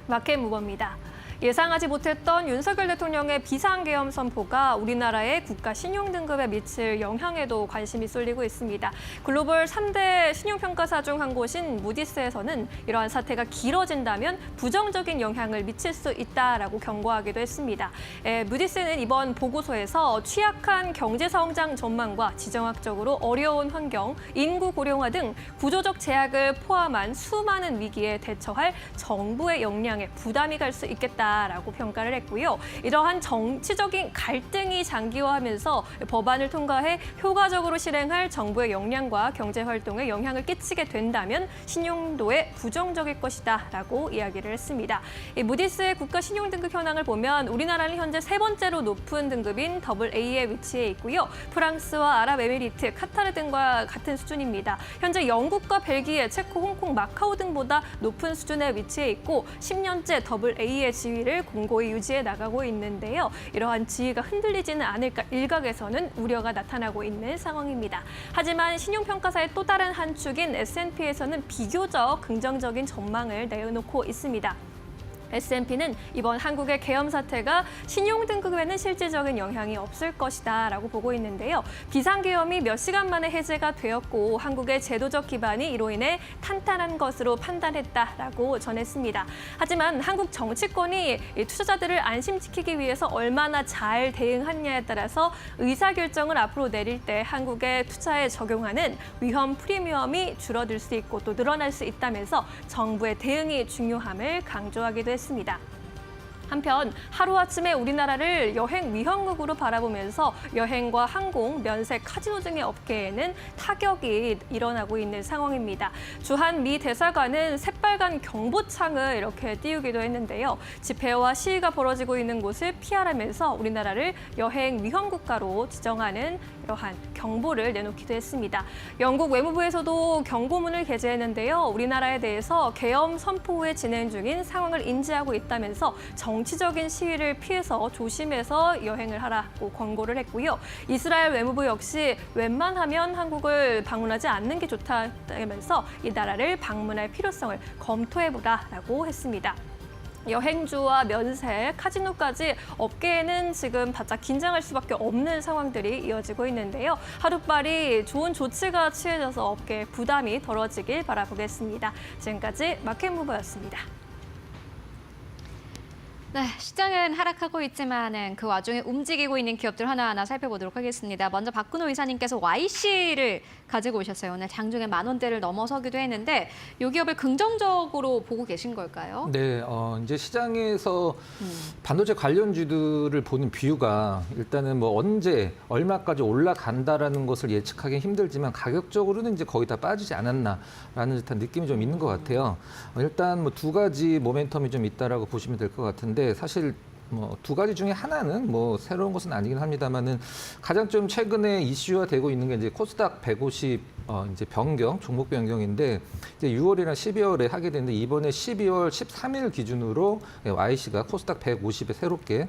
마켓 무버입니다. 예상하지 못했던 윤석열 대통령의 비상계엄 선포가 우리나라의 국가 신용등급에 미칠 영향에도 관심이 쏠리고 있습니다. 글로벌 3대 신용평가사 중 한 곳인 무디스에서는 이러한 사태가 길어진다면 부정적인 영향을 미칠 수 있다라고 경고하기도 했습니다. 무디스는 이번 보고서에서 취약한 경제성장 전망과 지정학적으로 어려운 환경, 인구 고령화 등 구조적 제약을 포함한 수많은 위기에 대처할 정부의 역량에 부담이 갈 수 있겠다라고 평가를 했고요. 이러한 정치적인 갈등이 장기화하면서 법안을 통과해 효과적으로 실행할 정부의 역량과 경제 활동에 영향을 끼치게 된다면 신용도에 부정적일 것이다라고 이야기를 했습니다. 무디스의 국가 신용등급 현황을 보면 우리나라는 현재 세 번째로 높은 등급인 AA에 위치해 있고요. 프랑스와 아랍에미리트, 카타르 등과 같은 수준입니다. 현재 영국과 벨기에, 체코, 홍콩, 마카오 등보다 높은 수준에 위치해 있고 10년째 AA의 지위를 공고히 유지해 나가고 있는데요. 이러한 지위가 흔들리지는 않을까 일각에서는 우려가 나타나고 있는 상황입니다. 하지만 신용평가사의 또 다른 한 축인 S&P에서는 비교적 긍정적인 전망을 내놓고 있습니다. S&P는 이번 한국의 계엄 사태가 신용등급에는 실질적인 영향이 없을 것이다라고 보고 있는데요. 비상계엄이 몇 시간 만에 해제가 되었고 한국의 제도적 기반이 이로 인해 탄탄한 것으로 판단했다라고 전했습니다. 하지만 한국 정치권이 투자자들을 안심시키기 위해서 얼마나 잘 대응하느냐에 따라서 의사결정을 앞으로 내릴 때 한국의 투자에 적용하는 위험 프리미엄이 줄어들 수 있고 또 늘어날 수 있다면서 정부의 대응이 중요함을 강조하기도 했습니다. 한편 하루아침에 우리나라를 여행 위험국으로 바라보면서 여행과 항공, 면세, 카지노 등의 업계에는 타격이 일어나고 있는 상황입니다. 주한 미 대사관은 새빨간 경보창을 이렇게 띄우기도 했는데요. 집회와 시위가 벌어지고 있는 곳을 피하라면서 우리나라를 여행 위험국가로 지정하는 이러한 경보를 내놓기도 했습니다. 영국 외무부에서도 경고문을 게재했는데요. 우리나라에 대해서 계엄 선포 후에 진행 중인 상황을 인지하고 있다면서 정치적인 시위를 피해서 조심해서 여행을 하라고 권고를 했고요. 이스라엘 외무부 역시 웬만하면 한국을 방문하지 않는 게 좋다면서 이 나라를 방문할 필요성을 검토해보라라고 했습니다. 여행주와 면세, 카지노까지 업계에는 지금 바짝 긴장할 수밖에 없는 상황들이 이어지고 있는데요. 하루빨리 좋은 조치가 취해져서 업계의 부담이 덜어지길 바라보겠습니다. 지금까지 마켓무버였습니다. 네, 시장은 하락하고 있지만은 그 와중에 움직이고 있는 기업들 하나하나 살펴보도록 하겠습니다. 먼저 박근호 이사님께서 YC를 가지고 오셨어요. 오늘 장중에 10,000원대를 넘어서기도 했는데 이 기업을 긍정적으로 보고 계신 걸까요? 네, 이제 시장에서 반도체 관련주들을 보는 뷰가 일단은 뭐 언제 얼마까지 올라간다라는 것을 예측하기 힘들지만 가격적으로는 이제 거의 다 빠지지 않았나라는 듯한 느낌이 좀 있는 것 같아요. 일단 뭐 두 가지 모멘텀이 좀 있다라고 보시면 될 것 같은데 사실 뭐 두 가지 중에 하나는 뭐 새로운 것은 아니긴 합니다만은 가장 좀 최근에 이슈화 되고 있는 게 이제 코스닥 150 이제 변경, 종목 변경인데 이제 6월이랑 12월에 하게 되는데 이번에 12월 13일 기준으로 YC가 코스닥 150에 새롭게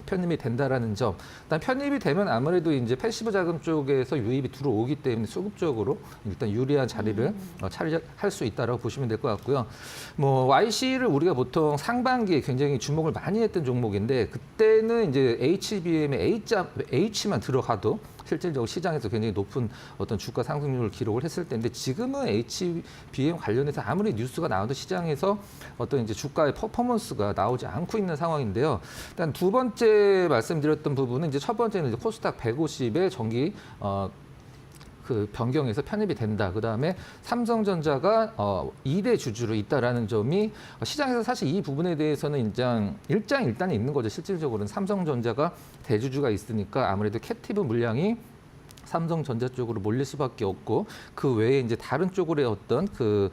편입이 된다라는 점. 일단 편입이 되면 아무래도 이제 패시브 자금 쪽에서 유입이 들어오기 때문에 수급적으로 일단 유리한 자리를 차지할 수 있다라고 보시면 될 것 같고요. 뭐 YC를 우리가 보통 상반기에 굉장히 주목을 많이 했던 종목인데 그때는 이제 HBM의 H만 들어가도 실질적으로 시장에서 굉장히 높은 어떤 주가 상승률을 기록을 했을 텐데 지금은 HBM 관련해서 아무리 뉴스가 나와도 시장에서 어떤 이제 주가의 퍼포먼스가 나오지 않고 있는 상황인데요. 일단 두 번째 말씀드렸던 부분은 이제 첫 번째는 이제 코스닥 150의 정기 그 변경에서 편입이 된다. 그다음에 삼성전자가 2대 주주로 있다라는 점이 시장에서 사실 이 부분에 대해서는 일장일단이 있는 거죠. 실질적으로는 삼성전자가 대주주가 있으니까 아무래도 캡티브 물량이 삼성전자 쪽으로 몰릴 수밖에 없고 그 외에 이제 다른 쪽으로의 어떤 그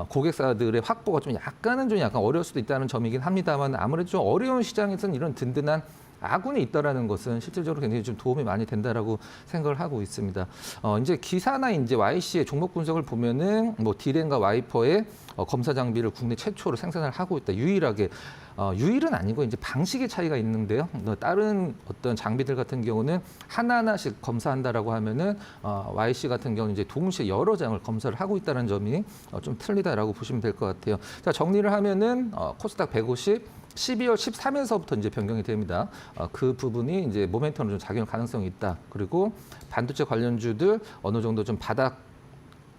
고객사들의 확보가 좀 약간 어려울 수도 있다는 점이긴 합니다만 아무래도 좀 어려운 시장에서는 이런 든든한 아군이 있다라는 것은 실질적으로 굉장히 좀 도움이 많이 된다라고 생각을 하고 있습니다. 이제 기사나 이제 YC의 종목 분석을 보면은 뭐 D램과 와이퍼의 검사 장비를 국내 최초로 생산을 하고 있다. 유일하게 유일은 아니고 이제 방식의 차이가 있는데요. 다른 어떤 장비들 같은 경우는 하나하나씩 검사한다라고 하면은 YC 같은 경우는 이제 동시에 여러 장을 검사를 하고 있다는 점이 좀 틀리다라고 보시면 될 것 같아요. 자, 정리를 하면은 코스닥 150 12월 13일서부터 이제 변경이 됩니다. 그 부분이 이제 모멘텀으로 좀 작용할 가능성이 있다. 그리고 반도체 관련주들 어느 정도 좀 바닥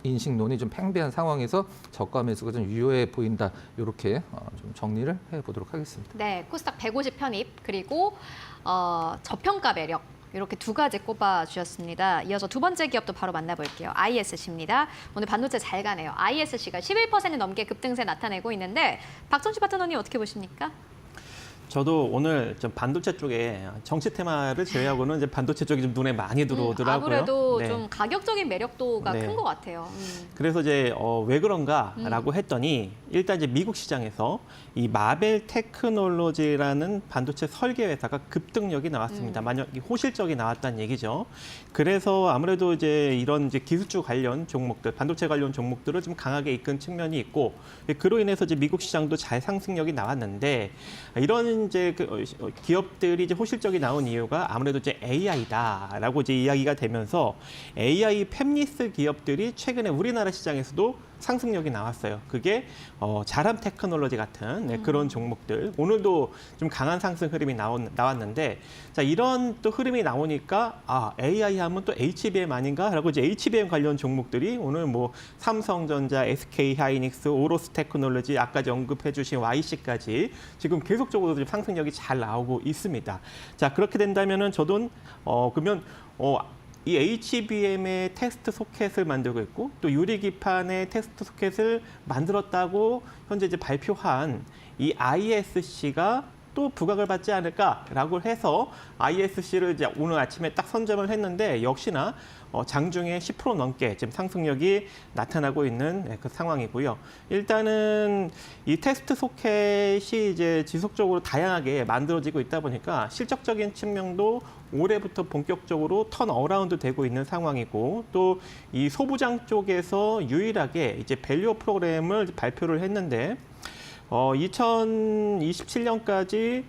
인식론이 좀 팽배한 상황에서 저가 매수가 좀 유효해 보인다. 이렇게 좀 정리를 해보도록 하겠습니다. 네, 코스닥 150 편입 그리고 저평가 매력 이렇게 두 가지 꼽아주셨습니다. 이어서 두 번째 기업도 바로 만나볼게요. ISC입니다. 오늘 반도체 잘 가네요. ISC가 11% 넘게 급등세 나타내고 있는데 박정식 파트너님 어떻게 보십니까? 저도 오늘 좀 반도체 쪽에 정치 테마를 제외하고는 이제 반도체 쪽이 좀 눈에 많이 들어오더라고요. 아무래도 네. 좀 가격적인 매력도가 네. 큰 것 같아요. 그래서 이제 왜 그런가라고 했더니 일단 이제 미국 시장에서 이 마벨 테크놀로지라는 반도체 설계 회사가 급등력이 나왔습니다. 만약 호실적이 나왔다는 얘기죠. 그래서 아무래도 이제 이런 이제 기술주 관련 종목들, 반도체 관련 종목들을 좀 강하게 이끈 측면이 있고 그로 인해서 이제 미국 시장도 잘 상승력이 나왔는데 이런 이제 기업들이 이제 호실적이 나온 이유가 아무래도 이제 AI다라고 이제 이야기가 되면서 AI 팹리스 기업들이 최근에 우리나라 시장에서도 상승력이 나왔어요. 그게 자람 테크놀로지 같은 그런 종목들. 오늘도 좀 강한 상승 흐름이 나왔는데 자 이런 또 흐름이 나오니까 AI 하면 또 HBM 아닌가라고 이제 HBM 관련 종목들이 오늘 뭐 삼성전자, SK 하이닉스, 오로스 테크놀로지 아까 언급해 주신 YC까지 지금 계속적으로 좀 상승력이 잘 나오고 있습니다. 자 그렇게 된다면은 저도 그러면 이 HBM의 테스트 소켓을 만들고 있고 또 유리기판의 테스트 소켓을 만들었다고 현재 이제 발표한 이 ISC가 또 부각을 받지 않을까라고 해서 ISC를 이제 오늘 아침에 딱 선점을 했는데 역시나 장중에 10% 넘게 지금 상승력이 나타나고 있는 그 상황이고요. 일단은 이 테스트 소켓이 이제 지속적으로 다양하게 만들어지고 있다 보니까 실적적인 측면도 올해부터 본격적으로 턴 어라운드 되고 있는 상황이고 또 이 소부장 쪽에서 유일하게 이제 밸류업 프로그램을 발표를 했는데 2027년까지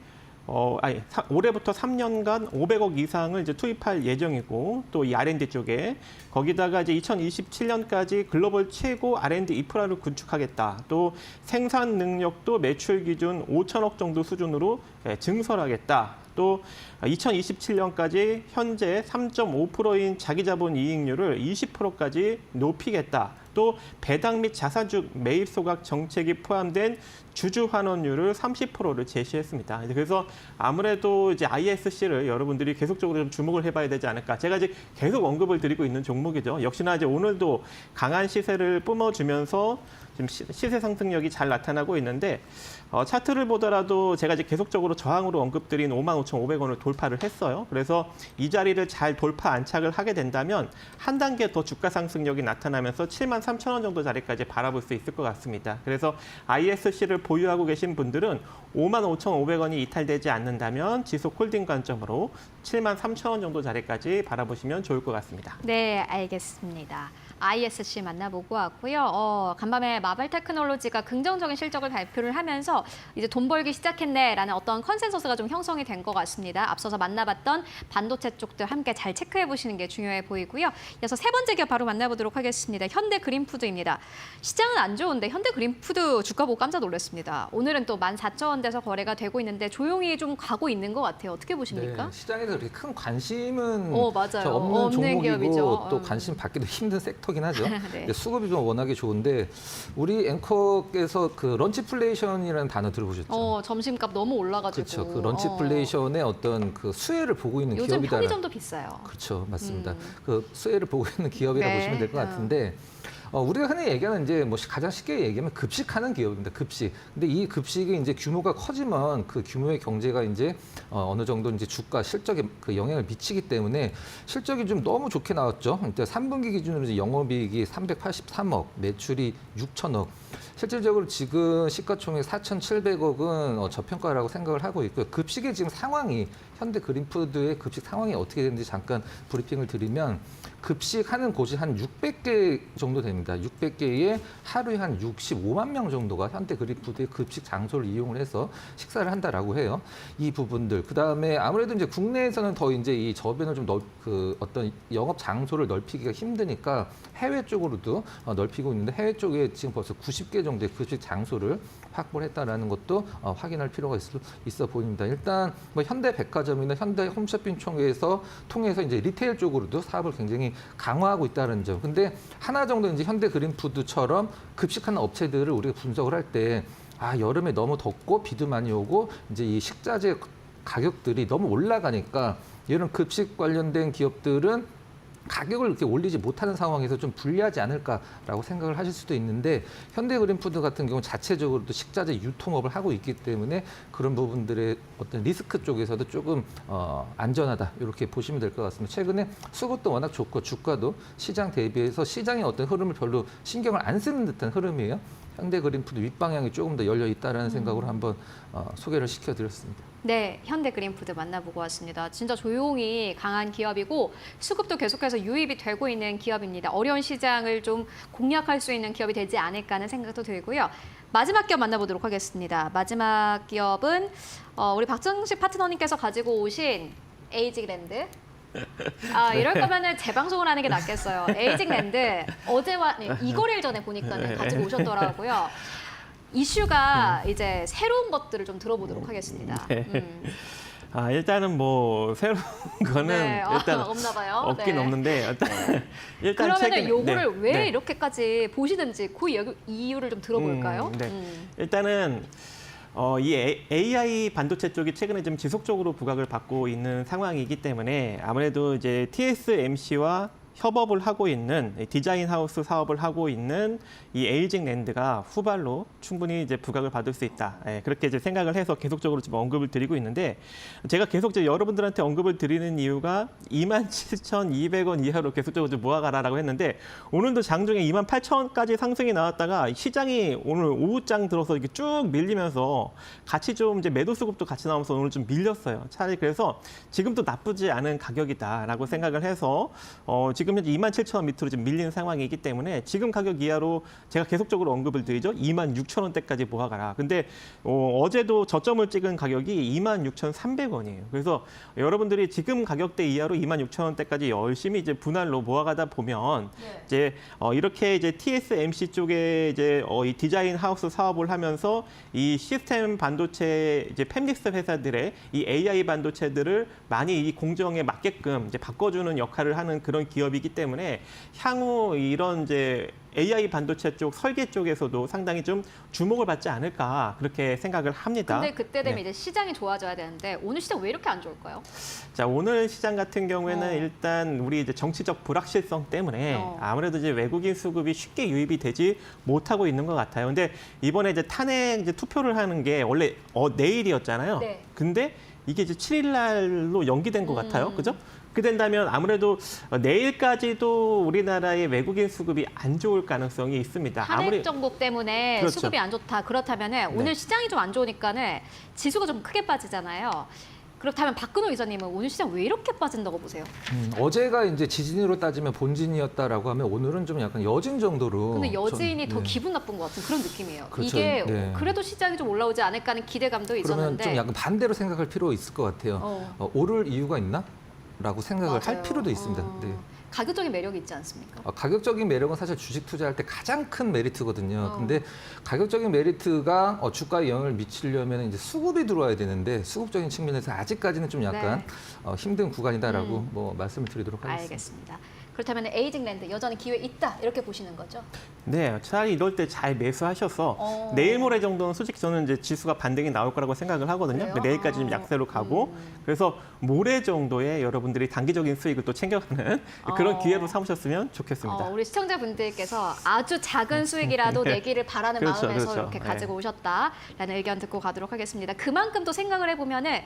올해부터 3년간 500억 이상을 이제 투입할 예정이고 또 이 R&D 쪽에 거기다가 이제 2027년까지 글로벌 최고 R&D 인프라를 구축하겠다. 또 생산 능력도 매출 기준 5천억 정도 수준으로 증설하겠다. 또 2027년까지 현재 3.5%인 자기자본 이익률을 20%까지 높이겠다. 또 배당 및 자사주 매입 소각 정책이 포함된 주주 환원율을 30%를 제시했습니다. 그래서 아무래도 이제 ISC를 여러분들이 계속적으로 좀 주목을 해봐야 되지 않을까. 제가 이제 계속 언급을 드리고 있는 종목이죠. 역시나 이제 오늘도 강한 시세를 뿜어주면서 지금 시세 상승력이 잘 나타나고 있는데 차트를 보더라도 제가 이제 계속적으로 저항으로 언급드린 55,500원을 돌파를 했어요. 그래서 이 자리를 잘 돌파 안착을 하게 된다면 한 단계 더 주가 상승력이 나타나면서 73,000원 정도 자리까지 바라볼 수 있을 것 같습니다. 그래서 ISC를 보유하고 계신 분들은 55,500원이 이탈되지 않는다면 지속 홀딩 관점으로 73,000원 정도 자리까지 바라보시면 좋을 것 같습니다. 네, 알겠습니다. ISC 만나보고 왔고요. 간밤에 마벨 테크놀로지가 긍정적인 실적을 발표를 하면서 이제 돈 벌기 시작했네라는 어떤 컨센서스가 좀 형성이 된 것 같습니다. 앞서서 만나봤던 반도체 쪽들 함께 잘 체크해 보시는 게 중요해 보이고요. 이어서 세 번째 기업 바로 만나보도록 하겠습니다. 현대그린푸드입니다. 시장은 안 좋은데 현대그린푸드 주가 보고 깜짝 놀랐습니다. 오늘은 또 14,000원대에서 거래가 되고 있는데 조용히 좀 가고 있는 것 같아요. 어떻게 보십니까? 네, 시장에서 그렇게 큰 관심은 맞아요. 없는 종목이고 기업이죠. 또 관심 받기도 힘든 섹터긴 하죠. 네. 근데 수급이 좀 워낙에 좋은데 우리 앵커께서 그 런치플레이션이라는 단어 들어보셨죠? 점심값 너무 올라가지고. 그렇죠. 그 런치플레이션의 어떤 그 수혜를 보고 있는 요즘 기업이다. 편의점도 비싸요. 그렇죠, 맞습니다. 그 수혜를 보고 있는 기업이라고 네. 보시면 될 것 같은데. 우리가 흔히 얘기하는 이제 뭐 가장 쉽게 얘기하면 급식하는 기업입니다. 급식. 근데 이 급식이 이제 규모가 커지면 그 규모의 경제가 이제 어느 정도 이제 주가 실적에 그 영향을 미치기 때문에 실적이 좀 너무 좋게 나왔죠. 그때 3분기 기준으로 이제 영업이익이 383억, 매출이 6천억. 실질적으로 지금 시가총액 4,700억은 저평가라고 생각을 하고 있고요. 급식의 지금 상황이 현대 그린푸드의 급식 상황이 어떻게 되는지 잠깐 브리핑을 드리면 급식하는 곳이 한 600개 정도 됩니다. 600개에 하루에 한 65만 명 정도가 현대 그린푸드의 급식 장소를 이용을 해서 식사를 한다라고 해요. 이 부분들. 그다음에 아무래도 이제 국내에서는 더 이제 이 저변을 좀 어떤 영업 장소를 넓히기가 힘드니까 해외 쪽으로도 넓히고 있는데 해외 쪽에 지금 벌써 90개 정도의 급식 장소를 확보를 했다라는 것도 확인할 필요가 있어 보입니다. 일단 뭐 현대백화점이나 현대 홈쇼핑 통해서 이제 리테일 쪽으로도 사업을 굉장히 강화하고 있다는 점. 근데 하나 정도 이제 현대 그린푸드처럼 급식하는 업체들을 우리가 분석을 할 때 여름에 너무 덥고 비도 많이 오고 이제 이 식자재 가격들이 너무 올라가니까 이런 급식 관련된 기업들은 가격을 이렇게 올리지 못하는 상황에서 좀 불리하지 않을까라고 생각을 하실 수도 있는데 현대그린푸드 같은 경우 자체적으로도 식자재 유통업을 하고 있기 때문에 그런 부분들의 어떤 리스크 쪽에서도 조금 안전하다 이렇게 보시면 될 것 같습니다. 최근에 수급도 워낙 좋고 주가도 시장 대비해서 시장의 어떤 흐름을 별로 신경을 안 쓰는 듯한 흐름이에요. 현대그린푸드 윗방향이 조금 더 열려 있다라는 생각으로 한번 소개를 시켜드렸습니다. 네, 현대그린푸드 만나보고 왔습니다. 진짜 조용히 강한 기업이고 수급도 계속해서 유입이 되고 있는 기업입니다. 어려운 시장을 좀 공략할 수 있는 기업이 되지 않을까 하는 생각도 들고요. 마지막 기업 만나보도록 하겠습니다. 마지막 기업은 우리 박정식 파트너님께서 가지고 오신 에이직랜드. 이럴 거면은 재방송을 하는 게 낫겠어요. 에이직랜드 어제와 이거래일 전에 보니까 가지고 오셨더라고요. 이슈가 이제 새로운 것들을 좀 들어보도록 하겠습니다. 일단은 뭐 새로운 거는 네, 일단 없나 봐요. 없긴 네. 없는데 일단 그러면은 요거를 왜 네. 이렇게까지 보시는지 그 이유를 좀 들어볼까요? 일단은 이 AI 반도체 쪽이 최근에 좀 지속적으로 부각을 받고 있는 상황이기 때문에 아무래도 이제 TSMC와 협업을 하고 있는 디자인 하우스 사업을 하고 있는 이 에이직랜드가 후발로 충분히 이제 부각을 받을 수 있다. 그렇게 이제 생각을 해서 계속적으로 지금 언급을 드리고 있는데 제가 계속 이제 여러분들한테 언급을 드리는 이유가 27,200원 이하로 계속적으로 좀 모아가라라고 했는데 오늘도 장중에 28,000원까지 상승이 나왔다가 시장이 오늘 오후장 들어서 이렇게 쭉 밀리면서 같이 좀 이제 매도 수급도 같이 나오면서 오늘 좀 밀렸어요. 차라리 그래서 지금도 나쁘지 않은 가격이다라고 생각을 해서 지금 현재 27,000원 밑으로 지금 밀리는 상황이기 때문에 지금 가격 이하로 제가 계속적으로 언급을 드리죠. 26,000원대까지 모아가라. 근데 어제도 저점을 찍은 가격이 26,300원이에요. 그래서 여러분들이 지금 가격대 이하로 26,000원대까지 열심히 이제 분할로 모아가다 보면 이제 이렇게 이제 TSMC 쪽에 이제 이 디자인 하우스 사업을 하면서 이 시스템 반도체 이제 팹리스 회사들의 이 AI 반도체들을 많이 이 공정에 맞게끔 이제 바꿔주는 역할을 하는 그런 기업이기 때문에 향후 이런 이제 AI 반도체 쪽 설계 쪽에서도 상당히 좀 주목을 받지 않을까 그렇게 생각을 합니다. 근데 그때 되면 이제 시장이 좋아져야 되는데 오늘 시장 왜 이렇게 안 좋을까요? 자, 오늘 시장 같은 경우에는 일단 우리 이제 정치적 불확실성 때문에 아무래도 이제 외국인 수급이 쉽게 유입이 되지 못하고 있는 것 같아요. 근데 이번에 이제 탄핵 이제 투표를 하는 게 원래 내일이었잖아요. 네. 근데 이게 이제 7일 날로 연기된 것 같아요. 그죠? 그렇게 된다면 아무래도 내일까지도 우리나라의 외국인 수급이 안 좋을 가능성이 있습니다. 탄핵 정국 때문에 그렇죠. 수급이 안 좋다. 그렇다면 오늘 시장이 좀 안 좋으니까는 지수가 좀 크게 빠지잖아요. 그렇다면 박근호 이사님은 오늘 시장 왜 이렇게 빠진다고 보세요? 어제가 이제 지진으로 따지면 본진이었다라고 하면 오늘은 좀 약간 여진 정도로. 근데 여진이 더 네. 기분 나쁜 것 같은 그런 느낌이에요. 그렇죠. 이게 네. 그래도 시장이 좀 올라오지 않을까 하는 기대감도 그러면 있었는데 좀 약간 반대로 생각할 필요 있을 것 같아요. 오를 이유가 있나? 라고 생각을 할 맞아요. 필요도 있습니다. 네. 가격적인 매력이 있지 않습니까? 가격적인 매력은 사실 주식 투자할 때 가장 큰 메리트거든요. 근데 가격적인 메리트가 주가에 영향을 미치려면 이제 수급이 들어와야 되는데 수급적인 측면에서 아직까지는 좀 약간 힘든 구간이다라고 뭐 말씀을 드리도록 하겠습니다. 알겠습니다. 그렇다면 에이직랜드 여전히 기회 있다 이렇게 보시는 거죠? 네, 차라리 이럴 때 잘 매수하셔서 내일 모레 정도는 솔직히 저는 이제 지수가 반등이 나올 거라고 생각을 하거든요. 그래요? 내일까지 좀 약세로 가고 그래서 모레 정도에 여러분들이 단기적인 수익을 또 챙겨가는 그런 기회로 삼으셨으면 좋겠습니다. 우리 시청자분들께서 아주 작은 수익이라도 내기를 바라는 그렇죠, 마음에서 그렇죠. 이렇게 가지고 오셨다라는 의견 듣고 가도록 하겠습니다. 그만큼 또 생각을 해보면은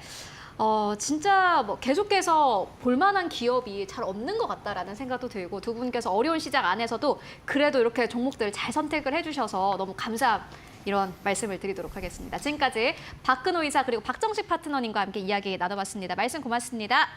진짜 뭐 계속해서 볼만한 기업이 잘 없는 것 같다라는 생각도 들고 두 분께서 어려운 시장 안에서도 그래도 이렇게 종목들을 잘 선택을 해주셔서 너무 감사 이런 말씀을 드리도록 하겠습니다. 지금까지 박근호 이사 그리고 박정식 파트너님과 함께 이야기 나눠봤습니다. 말씀 고맙습니다.